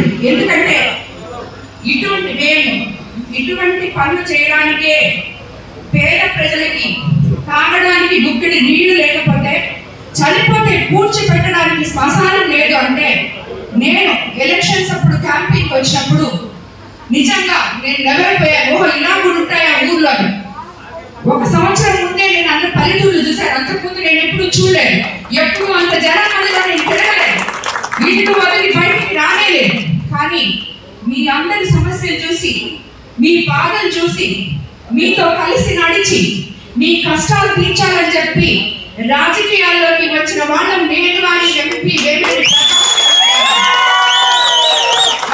లాంటిది. ఎందుకంటే ఇటువంటి పనులు చేయడానికే పేద ప్రజలకి తాగడానికి గుక్కిడి నీళ్లు లేకపోతే, చనిపోతే పూడ్చిపెట్టడానికి శ్మశానం లేదు అంటే, నేను ఎలక్షన్స్ అప్పుడు క్యాంపింగ్ వచ్చినప్పుడు నిజంగా నేను నెవరైపోయాను. ఓహో, ఇలా కూడా ఉంటాయి ఆ ఊర్లో. 1 సంవత్సరం ముందే నేను అన్న పల్లెటూళ్ళు చూశాను. అంతకుముందు నేను ఎప్పుడు చూడలేదు. ఎప్పుడు అంత జనాల్లో నేను తిరగలేదు. వీటిని వదిలి బయటికి రానేలేదు. కానీ మీ అందరి సమస్యలు చూసి, మీ బాధలు చూసి, మీతో కలిసి నడిచి మీ కష్టాలు తీర్చాలని చెప్పి రాజకీయాల్లోకి వచ్చిన వాళ్ళం నేను వారి ఎంపీ వేమిరెడ్డి.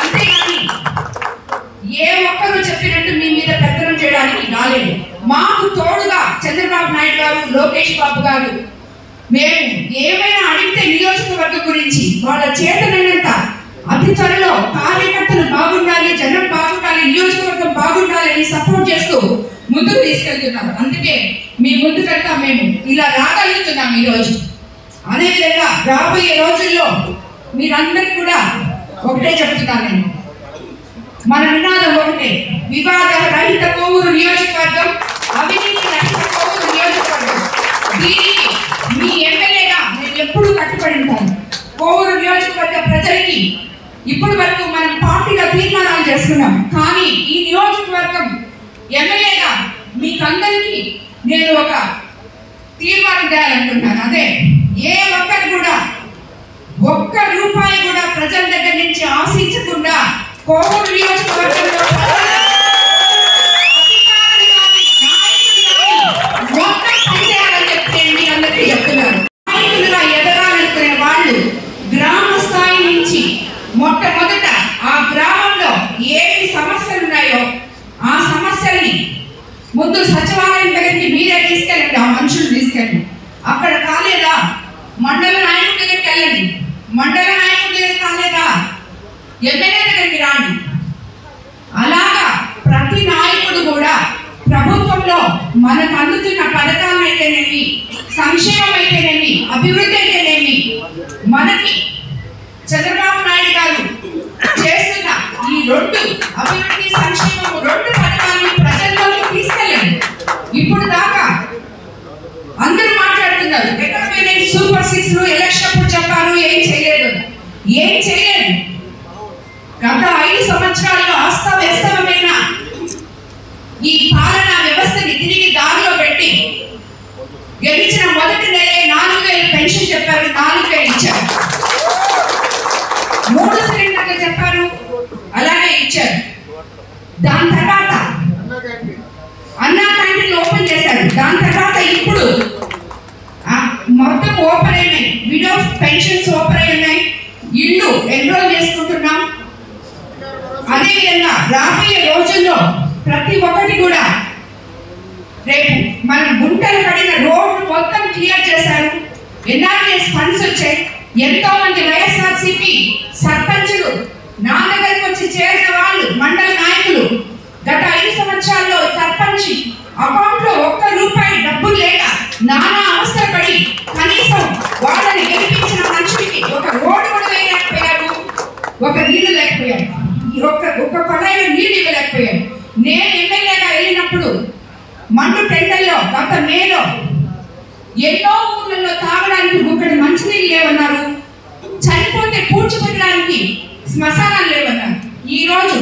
అంతేగాని ఏ ఒక్కరు చెప్పినట్టు మీ మీద పెత్తనం చేయడానికి రాలేదు. మాకు తోడుగా చంద్రబాబు నాయుడు గారు, లోకేష్ బాబు గారు, మేము ఏమైనా అడిగితే నియోజకవర్గం గురించి వాళ్ళ చేతనైనంత అతి త్వరలో కార్యకర్తలు బాగుండాలి, జనం బాగుండాలి, నియోజకవర్గం బాగుండాలని సపోర్ట్ చేస్తూ ముందుకు తీసుకెళ్తున్నారు. అందుకే మీ ముందుకంతా మేము ఇలా రాగలుగుతున్నాం ఈరోజు. అదేవిధంగా రాబోయే రోజుల్లో మీరందరూ కూడా ఒకటే చెప్తున్నాను నేను, మన నినాదం ఒకటే, వివాద రహిత కోవూరు నియోజకవర్గం, అవినీతి రహిత కోవూరు నియోజకవర్గం. దీనికి మీ ఎమ్మెల్యేగా నేను ఎప్పుడూ కట్టుబడి ఉంటాను. కోవూరు నియోజకవర్గ ప్రజలకి ఇప్పటి వరకు మనం పార్టీలో తీర్మానాలు చేసుకున్నాం. కానీ ఈ నియోజకవర్గం ఎమ్మెల్యేగా మీకందరికీ నేను ఒక తీర్మానం చేయాలనుకుంటున్నాను. అదే, ఏ ఒక్కరు కూడా ₹1 కూడా ప్రజల దగ్గర నుంచి ఆశించకుండా కోవూరు నియోజకవర్గంలో మొత్తం పనిచేయాలని చెప్పి మీ అందరికీ చెప్తున్నారు. నాయకులుగా ఎదగాలనుకునే వాళ్ళు గ్రామ స్థాయి నుంచి మొట్టమొదట ఆ గ్రామంలో ఏమి సమస్యలు ఉన్నాయో ఆ సమస్యల్ని ముందు సచివాలయం దగ్గరికి మీరే తీసుకెళ్ళండి. ఆ మనుషులు తీసుకెళ్ళండి. అక్కడ కాలేదా మండల నాయకుడి దగ్గరికి వెళ్ళండి. మండల నాయకుడి దగ్గర కాలేదా ఎమ్మెల్యే దగ్గరికి రాండి. అలాగా ప్రతి నాయకుడు కూడా ప్రభుత్వంలో మనకు అందుతున్న పథకాలు అయితేనేమి, సంక్షేమం అయితేనేమి, అభివృద్ధి అయితేనేమి, మనకి చంద్రబాబు నాయుడు గారు చేస్తున్న ఈ 2 అభివృద్ధి, సంక్షేమం 2 పథకాలను ప్రజల్లోకి తీసుకెళ్ళండి. ఇప్పుడు దాకా అందరూ మాట్లాడుతున్నారు, ఎక్కడ పోయినాయి సూపర్ 6 ఎలక్షన్ అప్పుడు చెప్పారు, ఏం చేయలేదు. గత 5 సంవత్సరాల్లో అస్తవ్యస్తమైన ఈ పాలనా వ్యవస్థని తిరిగి దారిలో పెట్టి గెలిచిన మొదటి నెలే 4,000 పెన్షన్ చెప్పారు, 4,000 ఇచ్చారు. 3 సిలిండర్లు చెప్పారు, అలాగే ఇచ్చారు. దాని తర్వాత అన్నా క్యాంటీన్లు ఓపెన్ చేశారు. దాని తర్వాత ఇప్పుడు మొత్తం ఓపెన్ అయినాయి. విడో పెన్షన్స్ ఓపెన్ అయి ఉన్నాయి. ఇల్లు ఎన్రోల్ చేసుకుంటున్నాం. అదేవిధంగా రాబోయే రోజుల్లో ప్రతి ఒక్కటి కూడా రేపు మనం గుంటలు పడిన రోడ్డు మొత్తం క్లియర్ చేశారు. ఎన్ఆర్ఎస్ ఫండ్స్ వచ్చాయి. ఎంతో మంది వైఎస్ఆర్సీపీ సర్పంచులు నా దగ్గరకు వచ్చి చేరిన వాళ్ళు, మండల నాయకులు గత 5 సంవత్సరాల్లో సర్పంచ్ అకౌంట్లో ₹1 డబ్బులు లేక నానా అవస్థలు పడి కనీసం వాళ్ళని గెలిపించిన మనిషికి ఒక రోడ్డు కూడా వేయలేకపోయారు, ఒక నీళ్లు లేకపోయారు, ఒక కొడాయిలో నీళ్లు ఇవ్వలేకపోయారు. నేను ఎమ్మెల్యేగా వెళ్ళినప్పుడు మండు టెండల్లో గత మేలో ఎన్నో ఊర్లలో తాగడానికి గుక్కడి మంచినీళ్ళు లేవన్నారు, చనిపోతే పూడ్చిపెట్టడానికి శ్మశానాలు లేవన్నారు. ఈ రోజు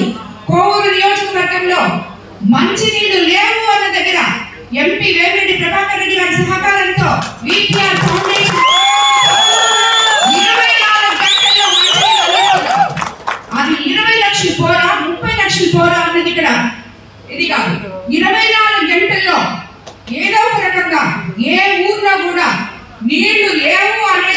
కోవూరు నియోజకవర్గంలో మంచినీళ్లు లేవు అన్న దగ్గర ఎంపీ వేమిరెడ్డి ప్రభాకర్ రెడ్డి గారి సహకారంతో విపిఆర్ ఫౌండేషన్ 24 గంటల్లో మంచినీళ్ళు అది 20 లక్షలు పోరా 30 లక్షలు పోరా అన్నది ఇక్కడ ఇది కాదు. 24 గంటల్లో ఏదో ఒక రకంగా ఏ ఊర్లో కూడా నీళ్లు లేవు అనే